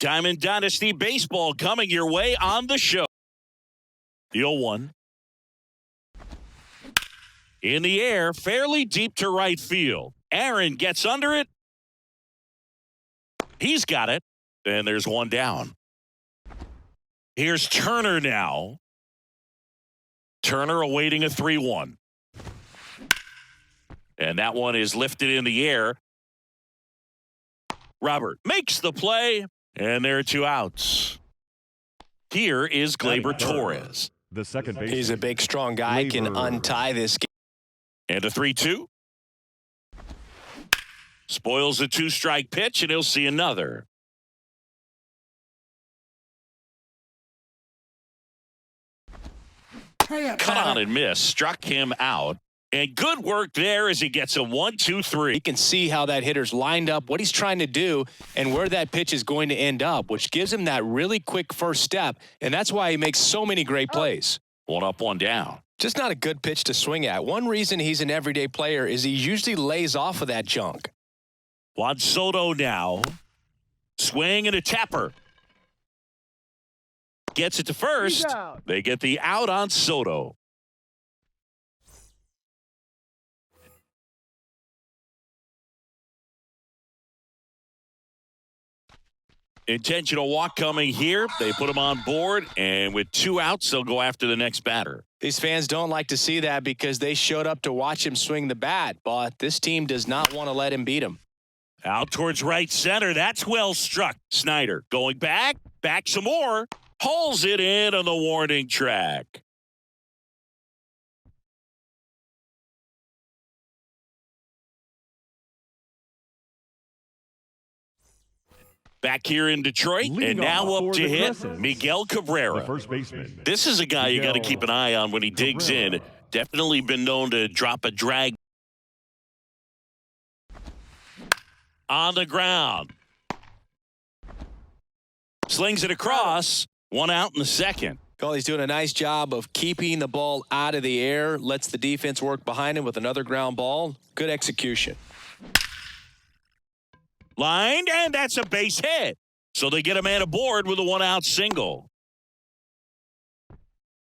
Diamond Dynasty Baseball coming your way on the show. The 0-1. In the air, fairly deep to right field. Aaron gets under it. He's got it. And there's one down. Here's Turner now. Turner awaiting a 3-1. And that one is lifted in the air. Robert makes the play, and there are 2 outs. Here is Gleyber Torres. The second base. He's a big, strong guy. Gleyber can untie this game. And a 3-2. Spoils a 2-strike pitch, and he'll see another. Cut on and miss. Struck him out. And good work there as he gets a 1-2-3. You can see how that hitter's lined up, what he's trying to do, and where that pitch is going to end up, which gives him that really quick first step, and that's why he makes so many great plays. 1 up, 1 down. Just not a good pitch to swing at. One reason he's an everyday player is he usually lays off of that junk. Juan Soto now. Swing and a tapper. Gets it to first. They get the out on Soto. Intentional walk coming here. They put him on board, and with 2 outs, they'll go after the next batter. These fans don't like to see that because they showed up to watch him swing the bat, but this team does not want to let him beat him. Out towards right center. That's well struck. Snyder going back some more. Hauls it in on the warning track. Back here in Detroit, and now up to hit Miguel Cabrera. First baseman. This is a guy you got to keep an eye on when he digs in. Definitely been known to drop a drag. On the ground. Slings it across. 1 out in the second. Well, he's doing a nice job of keeping the ball out of the air. Lets the defense work behind him with another ground ball. Good execution. Lined, and that's a base hit. So they get a man aboard with a 1-out single.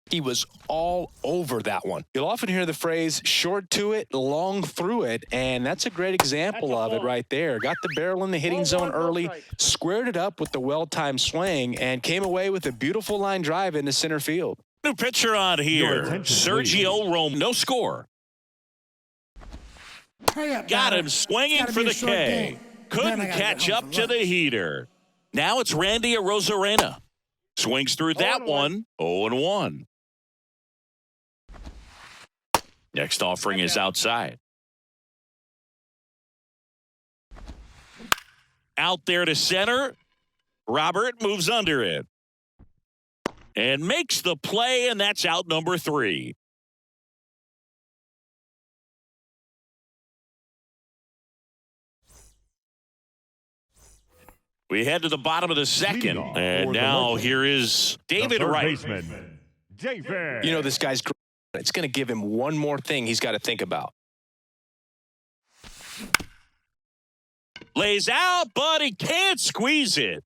He was all over that one. You'll often hear the phrase short to it, long through it, and that's a great example of it right there. Got the barrel in the hitting zone early, squared it up with the well-timed swing, and came away with a beautiful line drive into center field. New pitcher on here, Sergio Rome. No score. Got him swinging for the K. Couldn't catch up to the heater. Now it's Randy Arozarena. Swings through that one. 0-1. Next offering is outside. Out there to center. Robert moves under it. And makes the play, and that's out number 3. We head to the bottom of the second, and now here is David Wright. You know, this guy's great. It's going to give him one more thing he's got to think about. Lays out, but he can't squeeze it.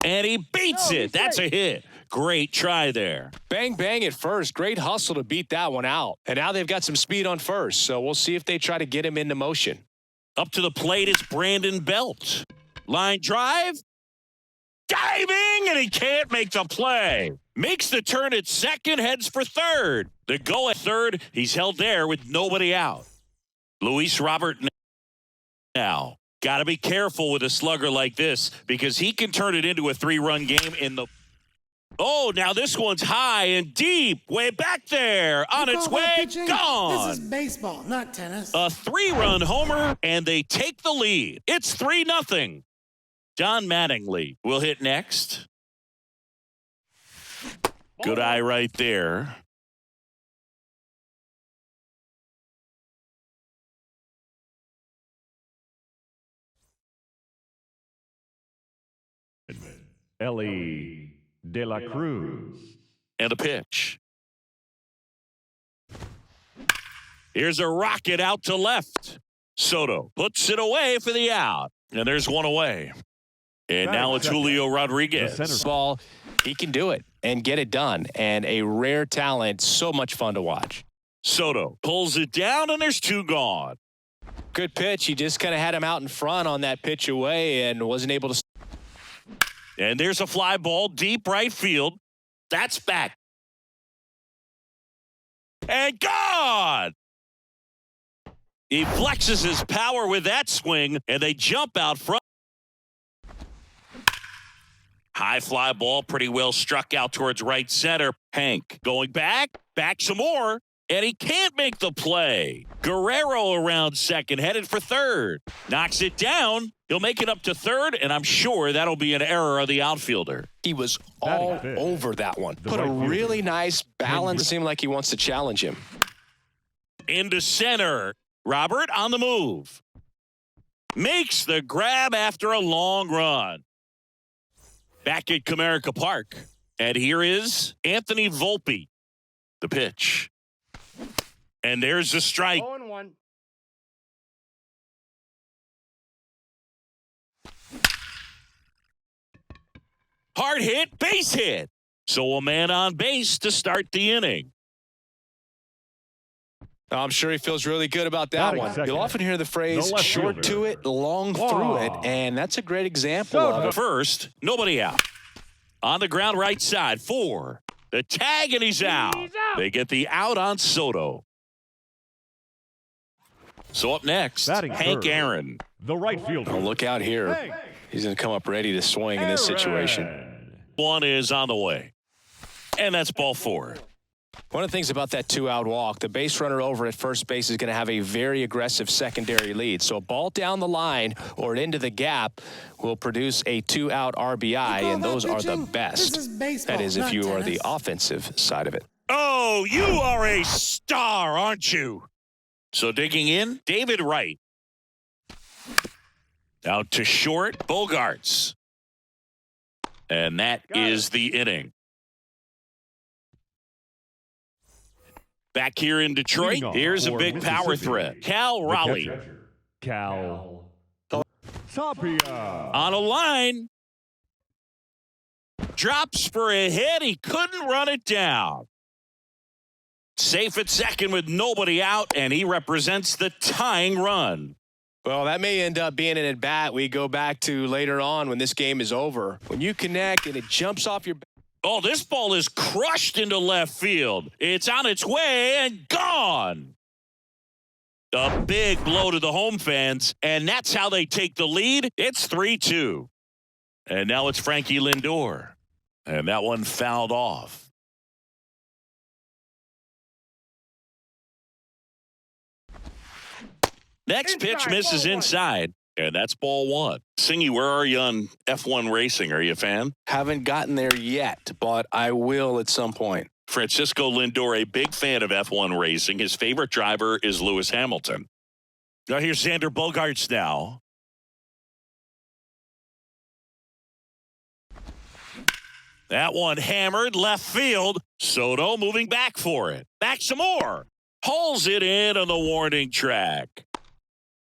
And he beats it. That's a hit. Great try there. Bang, bang at first. Great hustle to beat that one out. And now they've got some speed on first, so we'll see if they try to get him into motion. Up to the plate is Brandon Belt. Line drive. Diving, and he can't make the play. Makes the turn at second, heads for third. The go at third, he's held there with nobody out. Luis Robert now. Got to be careful with a slugger like this because he can turn it into a 3-run game in the... Oh, now this one's high and deep, way back there, on its way, gone. This is baseball, not tennis. A 3-run homer, and they take the lead. It's 3-0. John Mattingly will hit next. Good eye right there. Ellie De La Cruz. And a pitch. Here's a rocket out to left. Soto puts it away for the out. And there's one away. And now it's Julio Rodriguez. Ball, he can do it and get it done. And a rare talent, so much fun to watch. Soto pulls it down, and there's two gone. Good pitch. He just kind of had him out in front on that pitch away and wasn't able to. And there's a fly ball deep right field. That's back. And gone! He flexes his power with that swing, and they jump out front. High fly ball, pretty well struck out towards right center. Hank going back some more, and he can't make the play. Guerrero around second, headed for third. Knocks it down. He'll make it up to third, and I'm sure that'll be an error of the outfielder. He was all over that one. Put a really nice balance. Seemed like he wants to challenge him. Into center. Robert on the move. Makes the grab after a long run. Back at Comerica Park. And here is Anthony Volpe. The pitch. And there's the strike. 0-1. Hard hit, base hit. So a man on base to start the inning. I'm sure he feels really good about that one. You'll often hear the phrase, short to it, long through it, and that's a great example of it. First, nobody out. On the ground right side, 4. The tag, and he's out. They get the out on Soto. So up next, Hank Aaron. The right fielder. Oh, look out here. He's going to come up ready to swing in this situation. One is on the way. And that's ball 4. One of the things about that 2-out walk, the base runner over at first base is going to have a very aggressive secondary lead. So a ball down the line or into the gap will produce a 2-out RBI, and those are the best. That is if you are the offensive side of it. Oh, you are a star, aren't you? So digging in, David Wright. Out to short, Bogarts. And that is the inning. Back here in Detroit, here's a big power threat. Cal Raleigh. Cal Tapia. On a line. Drops for a hit. He couldn't run it down. Safe at second with nobody out, and he represents the tying run. Well, that may end up being an at-bat we go back to later on when this game is over. When you connect and it jumps off your... Oh, this ball is crushed into left field. It's on its way and gone. A big blow to the home fans, and that's how they take the lead. It's 3-2. And now it's Frankie Lindor. And that one fouled off. Next pitch misses inside. And that's ball 1. Singy, where are you on F1 racing? Are you a fan? Haven't gotten there yet, but I will at some point. Francisco Lindor, a big fan of F1 racing. His favorite driver is Lewis Hamilton. Now here's Xander Bogaerts now. That one hammered left field. Soto moving back for it. Back some more. Hauls it in on the warning track.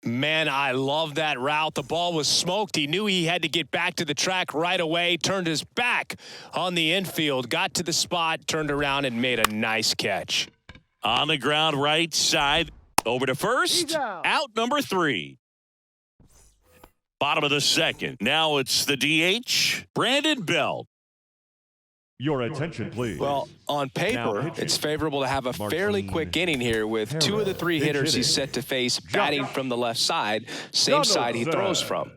Man, I love that route. The ball was smoked. He knew he had to get back to the track right away, turned his back on the infield, got to the spot, turned around, and made a nice catch. On the ground right side, over to first, out number 3. Bottom of the second. Now it's the DH, Brandon Belt. Your attention, please. Well, on paper, it's favorable to have a fairly quick inning here with 2 of the 3 hitters he's set to face batting from the left side, same side he throws from.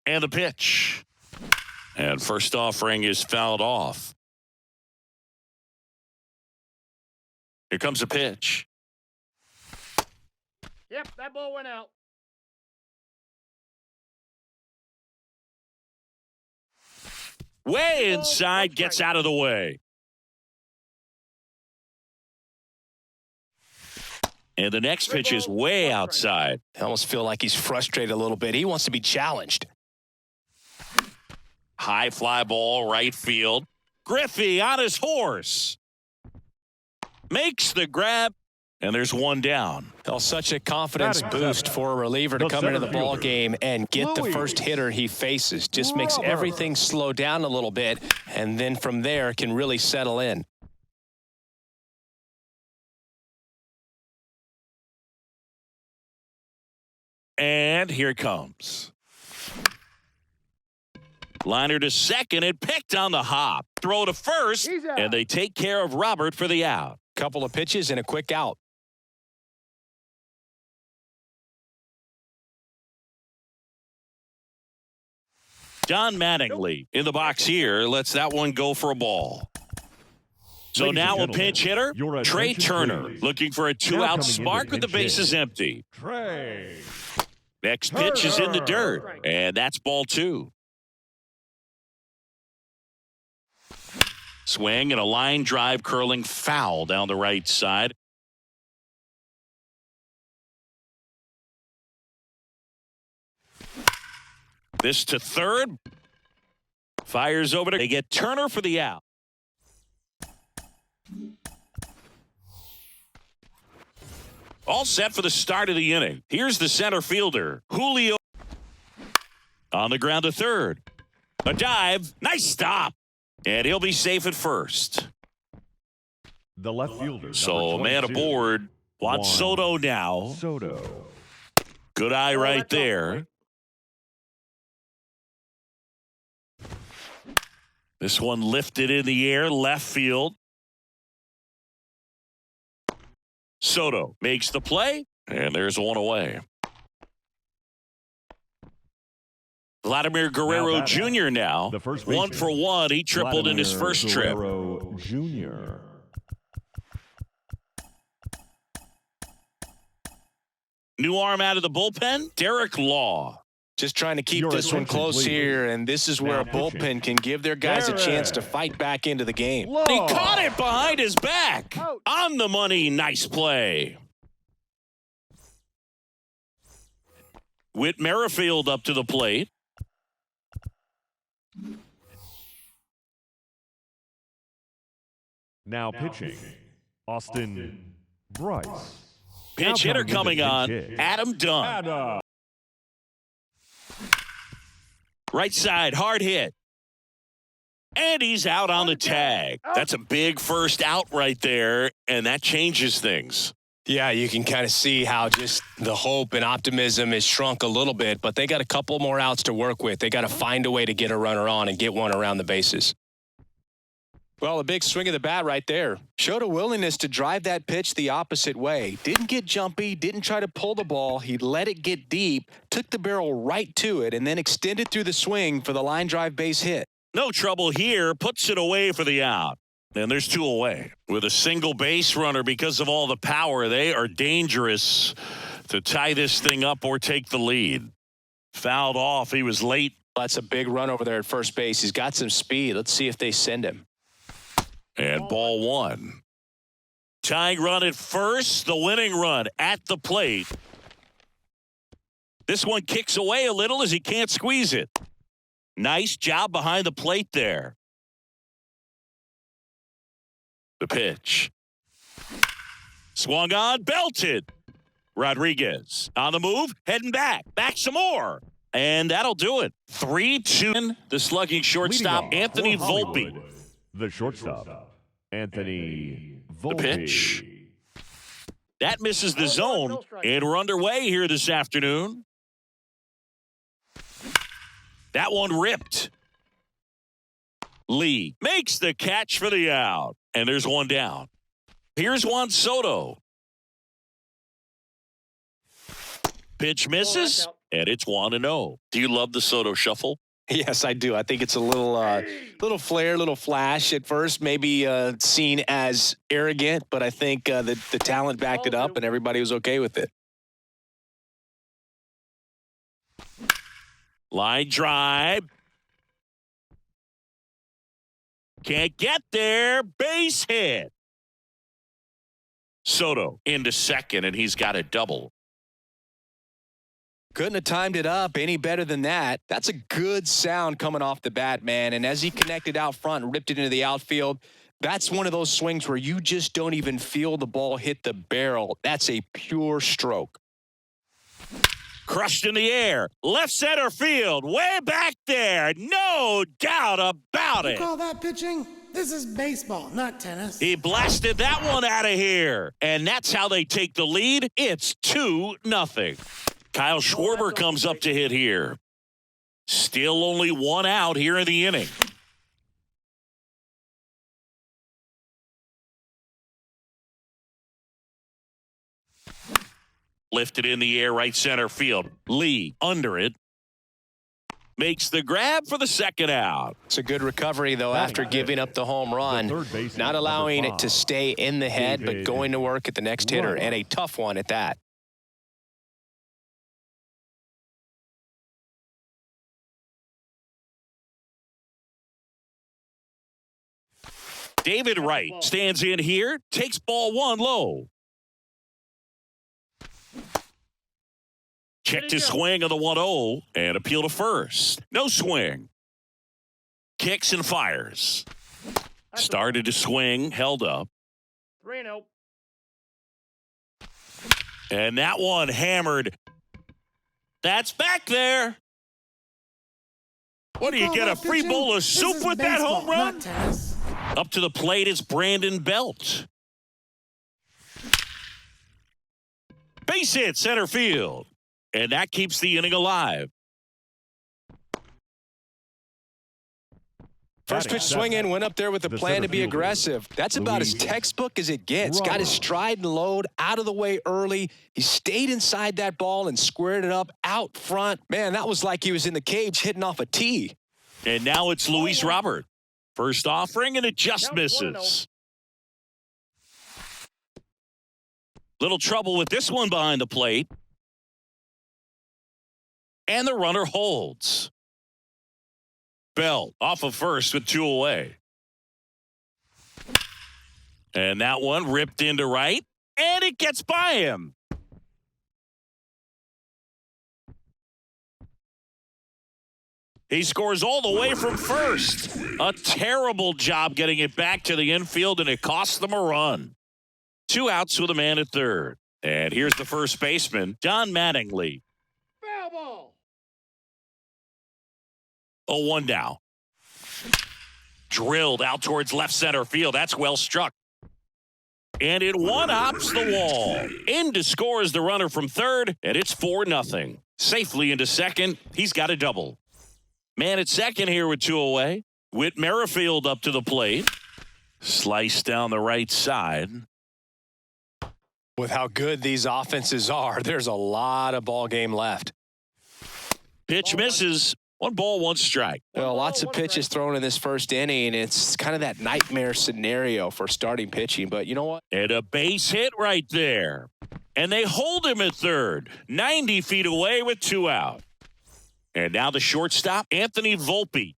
And the pitch. And first offering is fouled off. Here comes a pitch. Yep, that ball went out. Way inside, gets out of the way. And the next pitch is way outside. I almost feel like he's frustrated a little bit. He wants to be challenged. High fly ball, right field. Griffey on his horse. Makes the grab. And there's one down. Well, such a confidence Batting boost seven. for a reliever to The come into center the ball fielder, game and get the Louis first hitter he faces. Just makes Robert. everything slow down a little bit, and then from there can really settle in. And here it comes. Liner to second and picked on the hop. Throw to first, and they take care of Robert for the out. Couple of pitches and a quick out. Don Mattingly in the box here lets that one go for a ball. So Ladies now and a gentlemen, pinch hitter, your Trey attention, Turner, please. looking for a Now two-out coming in spark to with the pinch hit. bases empty. Trey. Next pitch is in the dirt, and that's ball two. Swing and a line drive curling foul down the right side. This to third. Fires over to. They get Turner for the out. All set for the start of the inning. Here's the center fielder, Julio. On the ground to third. A dive. Nice stop. And he'll be safe at first. The left fielder. So, man aboard. Juan Soto now. Soto. Good eye right there. This one lifted in the air, left field. Soto makes the play, and there's one away. Vladimir Guerrero Jr. now. The first 1 for 1. He tripled in his first trip. Guerrero Jr. New arm out of the bullpen, Derek Law. Just trying to keep Your this one attention, close please. here, and this is where Now a pitching. bullpen can give their guys a chance to Derek fight back into the game. Law. He caught it behind his back. On the money, nice play. Whit Merrifield up to the plate. Now pitching. Austin Bryce. Pinch Now hitter coming coming on, in to pinch hit. Adam Dunn. Adam. Right side, hard hit. And he's out on the tag. That's a big first out right there, and that changes things. Yeah, you can kind of see how just the hope and optimism is shrunk a little bit, but they got a couple more outs to work with. They got to find a way to get a runner on and get one around the bases. Well, a big swing of the bat right there. Showed a willingness to drive that pitch the opposite way. Didn't get jumpy, didn't try to pull the ball. He let it get deep, took the barrel right to it, and then extended through the swing for the line drive base hit. No trouble here, puts it away for the out. And there's two away. With a single base runner because of all the power, they are dangerous to tie this thing up or take the lead. Fouled off. He was late. That's a big run over there at first base. He's got some speed. Let's see if they send him. And ball one. Tying run at first, the winning run at the plate. This one kicks away a little as he can't squeeze it. Nice job behind the plate there. The pitch. Swung on, belted. Rodriguez on the move, heading back. Back some more. And that'll do it. 3-2. The slugging shortstop, Leading off Anthony for Hollywood, Volpe. The shortstop, Anthony Volpe. The pitch. That misses the zone. And we're underway here this afternoon. That one ripped. Lee makes the catch for the out. And there's one down. Here's Juan Soto. Pitch misses, and it's 1-0. Do you love the Soto shuffle? Yes, I do. I think it's a little flair, little flash at first, maybe seen as arrogant, but I think the talent backed it up and everybody was okay with it. Line drive. Can't get there. Base hit. Soto into second, and he's got a double. Couldn't have timed it up any better than that. That's a good sound coming off the bat, man. And as he connected out front and ripped it into the outfield, That's one of those swings where you just don't even feel the ball hit the barrel. That's a pure stroke. Crushed in the air. Left center field. Way back there. No doubt about it. You call that pitching? This is baseball, not tennis. He blasted that one out of here. And that's how they take the lead. It's 2-0. Kyle Schwarber comes up to hit here. Still only one out here in the inning. Lifted in the air, right center field. Lee under it. Makes the grab for the second out. It's a good recovery, though, after giving up the home run. Not allowing it to stay in the head, but going to work at the next hitter, and a tough one at that. David Wright stands in here, takes ball one low. Checked his swing on the 1-0 and appeal to first. No swing. Kicks and fires. Started to swing, held up. 3-0. And that one hammered. That's back there. What do you get, a free bowl of soup with that home run? Up to the plate is Brandon Belt. Base hit center field. And that keeps the inning alive. First pitch swing in, went up there with a plan to be aggressive. That's about as textbook as it gets. Got his stride and load out of the way early. He stayed inside that ball and squared it up out front. Man, that was like he was in the cage hitting off a tee. And now it's Luis Robert. First offering, and it just misses. Little trouble with this one behind the plate. And the runner holds. Bell off of first with 2 away. And that one ripped into right. And it gets by him. He scores all the way from first. A terrible job getting it back to the infield, and it cost them a run. 2 outs with a man at third. And here's the first baseman, Don Mattingly. Foul ball. 0-1 now. Drilled out towards left center field. That's well struck. And it one-hops the wall. In to score is the runner from third, and it's 4-0. Safely into second. He's got a double. Man at second here with 2 away. Whit Merrifield up to the plate. Slice down the right side. With how good these offenses are, there's a lot of ball game left. Pitch misses. 1 ball, 1 strike. Well, lots of pitches thrown in this first inning. It's kind of that nightmare scenario for starting pitching. But you know what? And a base hit right there. And they hold him at third. 90 feet away with 2 out. And now the shortstop, Anthony Volpe.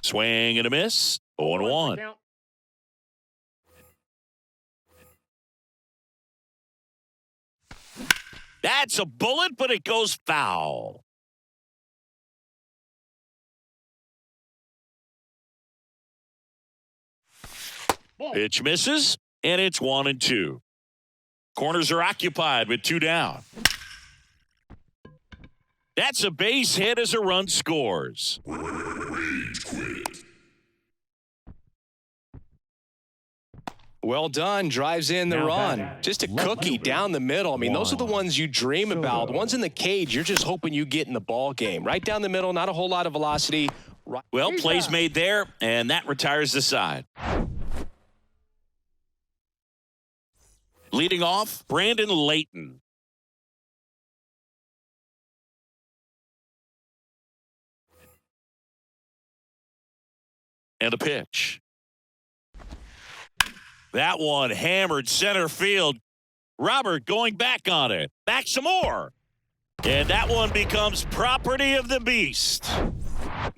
Swing and a miss. 0-1. That's a bullet, but it goes foul. Pitch misses, and it's 1-2. Corners are occupied with 2 down. That's a base hit as a run scores. Well done. Drives in the run. Just a cookie down the middle. I mean, those are the ones you dream about. The ones in the cage, you're just hoping you get in the ball game. Right down the middle, not a whole lot of velocity. Well, plays made there, and that retires the side. Leading off, Brandon Layton. And a pitch. That one hammered center field. Robert going back on it. Back some more. And that one becomes property of the beast.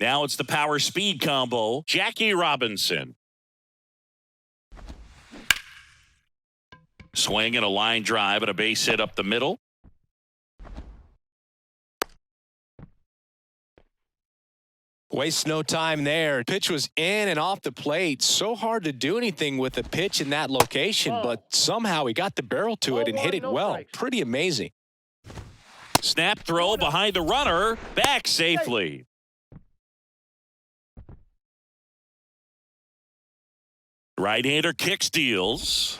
Now it's the power speed combo. Jackie Robinson. Swing and a line drive and a base hit up the middle. Waste no time there. Pitch was in and off the plate. So hard to do anything with a pitch in that location, but somehow he got the barrel to it and hit it well. Pretty amazing. Snap throw behind the runner. Back safely. Right-hander kick steals.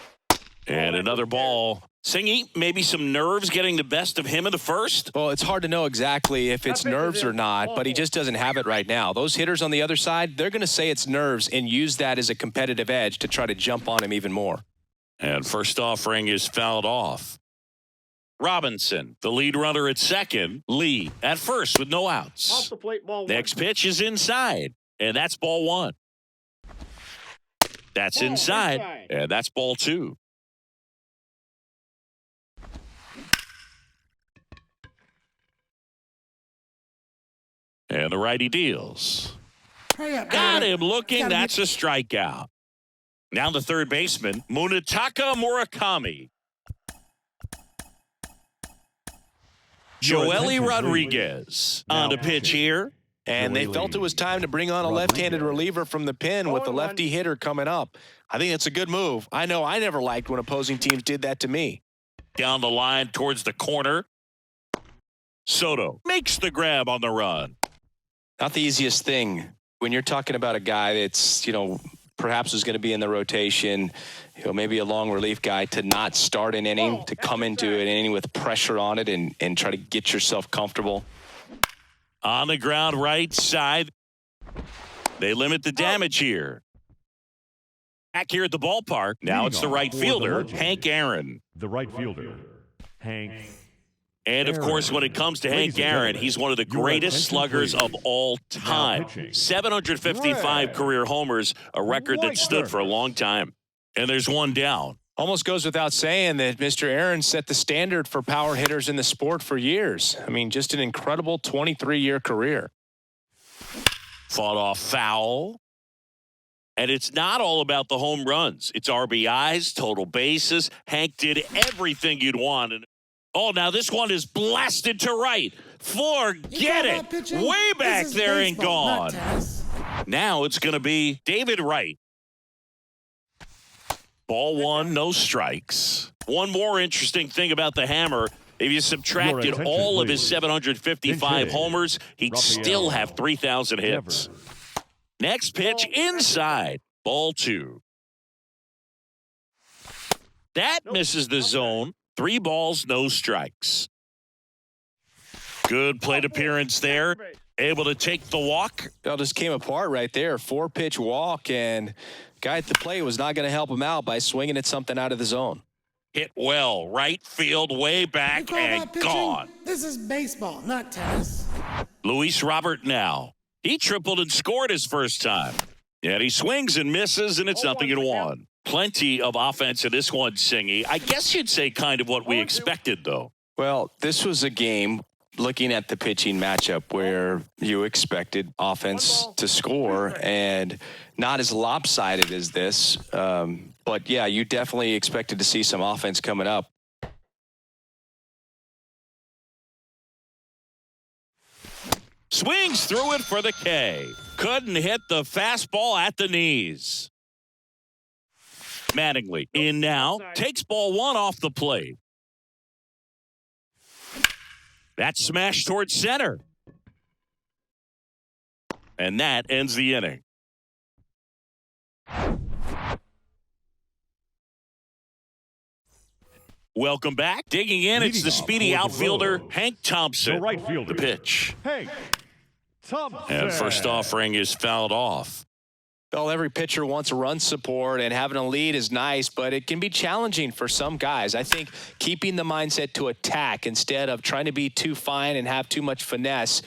And another ball. Singy, maybe some nerves getting the best of him in the first? Well, it's hard to know exactly if it's nerves or not, but he just doesn't have it right now. Those hitters on the other side, they're going to say it's nerves and use that as a competitive edge to try to jump on him even more. And first offering is fouled off. Robinson, the lead runner at second. Lee at first with no outs. Off the plate, ball Next pitch is inside, and that's ball one. That's inside, and that's ball two. And the righty deals. Hurry up, Got baby. him looking. Gotta That's a strikeout. Now the third baseman, Munetaka Murakami. Joely Rodriguez on the pitch here. And they felt it was time to bring on a left-handed reliever from the pen with the lefty hitter coming up. I think it's a good move. I know I never liked when opposing teams did that to me. Down the line towards the corner. Soto makes the grab on the run. Not the easiest thing when you're talking about a guy that's, perhaps is going to be in the rotation, maybe a long relief guy, to not start an inning, to come into an inning with pressure on it and try to get yourself comfortable. On the ground right side. They limit the damage here. Back here at the ballpark. Now it's the right fielder, Hank Aaron. The right fielder, Hank. And, of course, when it comes to Hank Aaron, he's one of the greatest sluggers of all time. 755 career homers, a record that stood for a long time. And there's one down. Almost goes without saying that Mr. Aaron set the standard for power hitters in the sport for years. I mean, just an incredible 23-year career. Fought off foul. And it's not all about the home runs. It's RBIs, total bases. Hank did everything you'd want. And oh, now this one is blasted to right. Forget it. Way back there and gone. Now it's going to be David Wright. Ball one, no strikes. One more interesting thing about the hammer. If you subtracted all of his 755 homers, he'd still have 3,000 hits. Next pitch inside. Ball two. That misses the zone. 3 balls, no strikes. Good plate appearance there. Able to take the walk. It all just came apart right there. 4-pitch walk, and guy at the plate was not going to help him out by swinging at something out of the zone. Hit well. Right field, way back, and gone. This is baseball, not tennis. Luis Robert now. He tripled and scored his first time. Yet he swings and misses, and it's nothing in one. Plenty of offense in this one, Singy. I guess you'd say kind of what we expected, though. Well, this was a game, looking at the pitching matchup, where you expected offense to score, and not as lopsided as this. But, yeah, you definitely expected to see some offense coming up. Swings through it for the K. Couldn't hit the fastball at the knees. Mattingly in now. Takes ball one off the plate. That's smashed towards center. And that ends the inning. Welcome back. Digging in, it's the speedy outfielder, Hank Thompson. The right fielder. The pitch. Hank Thompson. And first offering is fouled off. Well, every pitcher wants run support, and having a lead is nice, but it can be challenging for some guys. I think keeping the mindset to attack instead of trying to be too fine and have too much finesse,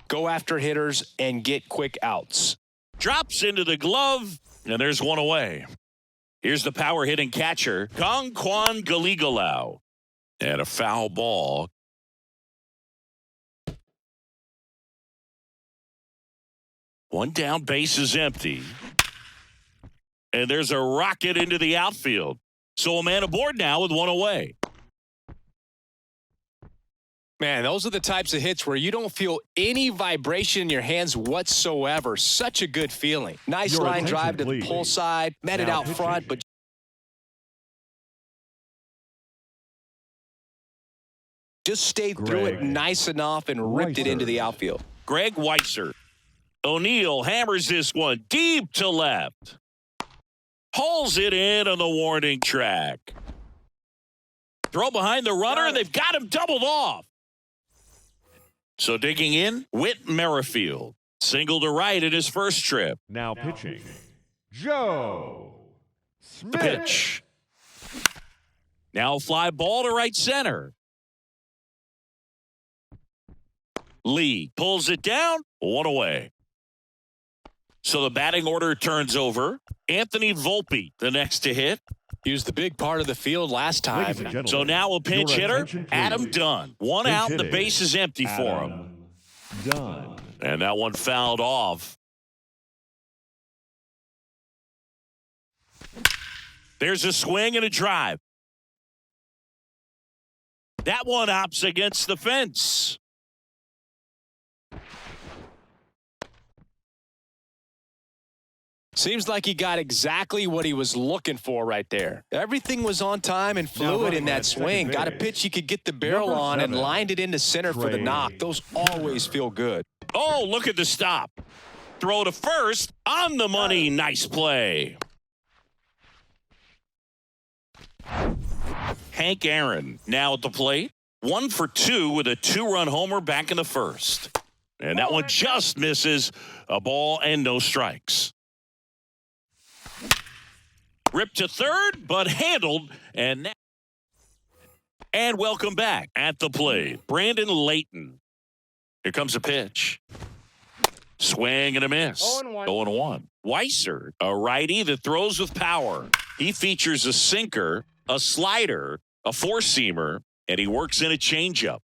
go after hitters and get quick outs. Drops into the glove, and there's one away. Here's the power hitting catcher, Kongkwan Galigalau. And a foul ball. One down, base is empty. And there's a rocket into the outfield. So a man aboard now with one away. Man, those are the types of hits where you don't feel any vibration in your hands whatsoever. Such a good feeling. Nice Your line attention, drive to the please. pull side, met it Now out front, pitching. but just stayed through it Greg nice enough and ripped it into the Weissert. outfield. Greg Weissert. O'Neill hammers this one deep to left. Hauls it in on the warning track. Throw behind the runner, and they've got him doubled off. So digging in, Whit Merrifield. Single to right in his first trip. Now pitching, Joe The Smith. pitch. Now fly ball to right center. Lee pulls it down, one away. So the batting order turns over. Anthony Volpe, the next to hit. He was the big part of the field last time. Ladies and gentlemen, So now a pinch your hitter, attention, please. Adam Dunn. One Pinch out, the hitting, base is empty for him. Adam Dunn. And that one fouled off. There's a swing and a drive. That one hops against the fence. Seems like he got exactly what he was looking for right there. Everything was on time and fluid running in that at second swing. Got a base, pitch he could get the barrel number on and 7, lined it into center for the Trey knock. Those always feel good. Oh, look at the stop. Throw to first on the money. Nice play. Hank Aaron now at the plate. 1 for 2 with a 2-run homer back in the first. And that one just misses. A ball and no strikes. Ripped to third, but handled. And welcome back at the plate, Brandon Layton. Here comes a pitch. Swing and a miss. 0-1. 0-1. Weissert, a righty that throws with power. He features a sinker, a slider, a four-seamer, and he works in a changeup.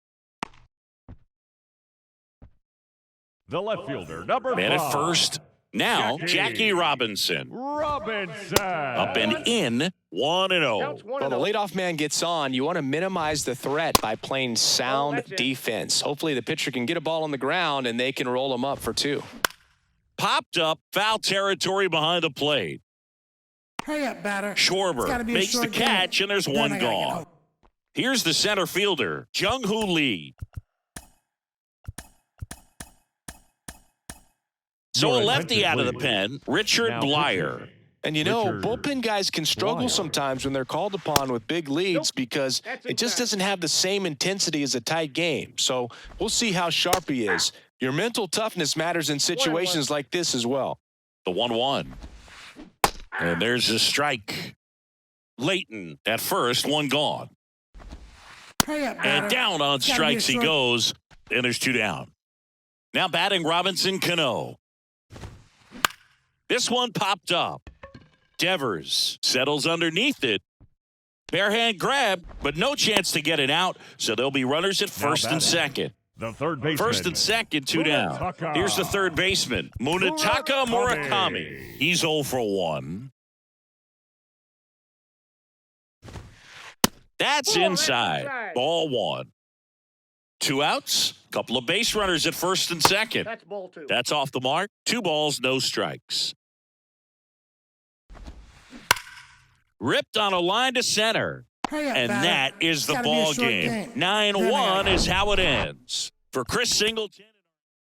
The left fielder, number Man 5. at first. Now, Jackie Robinson. Robinson. Up and in, 1-0. Counts 1-0. Well, the leadoff man gets on. You want to minimize the threat by playing sound that's it. defense. Hopefully the pitcher can get a ball on the ground and they can roll him up for 2. Popped up, foul territory behind the plate. Hurry up, batter. It's gotta Schwarber be a makes the short game. catch, and there's Then one I gotta get gone. home. Here's the center fielder, Jung-Hoo Lee. So Your a lefty attention, out of the please. pen, Richard Now Blyer. pitching, And you know, Richard bullpen guys can struggle Blyer. sometimes when they're called upon with big leads because That's it just inside. doesn't have the same intensity as a tight game. So we'll see how sharp he is. Your mental toughness matters in situations like this as well. The 1-1. And there's a strike. Layton at first, one gone. Hurry up, batter. And down on It's gotta be a strikes he short- goes, and there's 2 down. Now batting Robinson Cano. This one popped up. Devers settles underneath it. Bare hand grab, but no chance to get it out, so there'll be runners at first and batting. second. The third baseman. First and second, 2 down. Munetaka. Here's the third baseman, Munetaka Murakami. He's 0 for 1. That's Ball, inside. inside. Ball 1. 2 outs. Couple of base runners at first and second. That's ball 2. That's off the mark. 2 balls, no strikes. Ripped on a line to center. Hurry up, And batter. that is It's the gotta be a ball short game. game. 9-1 is how it ends. For Chris Singleton.